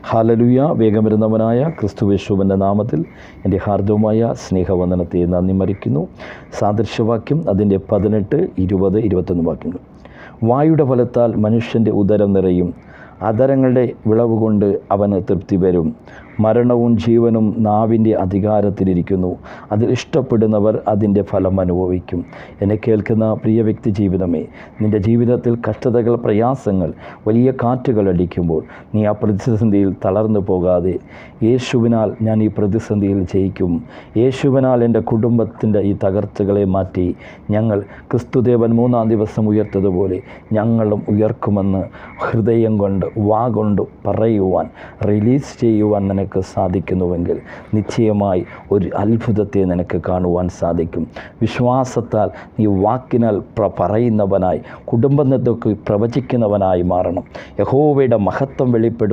Hallelujah. വേഗം വരുന്നവനായ ക്രിസ്തുയേശുവിൻ്റെ നാമത്തിൽ എൻ്റെ ഹാർദവമായ സ്നേഹവന്ദനത്തെ നന്ദി മരിക്കുന്നു. സാദൃശ്യവാക്യം അതിൻ്റെ 18, 20, 21 വാക്യങ്ങൾ. വായുടെ ഫലത്താൽ മനുഷ്യൻ്റെ ഉദരം നിറയും, അധരങ്ങളുടെ വിളവ് കൊണ്ട് അവന് തൃപ്തി വരും. മരണവും ജീവനും നാവിൻ്റെ അധികാരത്തിലിരിക്കുന്നു, അതിൽ ഇഷ്ടപ്പെടുന്നവർ അതിൻ്റെ ഫലം അനുഭവിക്കും. എന്നെ കേൾക്കുന്ന പ്രിയ വ്യക്തി ജീവിതമേ, നിൻ്റെ ജീവിതത്തിൽ കഷ്ടതകൾ, പ്രയാസങ്ങൾ, വലിയ കാറ്റുകൾ അടിക്കുമ്പോൾ നീ ആ പ്രതിസന്ധിയിൽ തളർന്നു പോകാതെ, യേശുവിനാൽ ഞാൻ ഈ പ്രതിസന്ധിയിൽ ജയിക്കും, യേശുവിനാൽ എൻ്റെ കുടുംബത്തിൻ്റെ ഈ തകർച്ചകളെ മാറ്റി ഞങ്ങൾ ക്രിസ്തുദേവൻ 3-ാം ദിവസം ഉയർത്തതുപോലെ ഞങ്ങളും ഉയർക്കുമെന്ന് ഹൃദയം കൊണ്ട്, വാ കൊണ്ട് പറയുവാൻ, റിലീസ് ചെയ്യുവാൻ നിനക്ക് സാധിക്കുന്നുവെങ്കിൽ നിശ്ചയമായി ഒരു അത്ഭുതത്തെ നിനക്ക് കാണുവാൻ സാധിക്കും. വിശ്വാസത്താൽ നീ വാക്കിനാൽ പറയുന്നവനായി, കുടുംബത്തെ പ്രവചിക്കുന്നവനായി മാറണം. യഹോവയുടെ മഹത്വം വെളിപ്പെടും.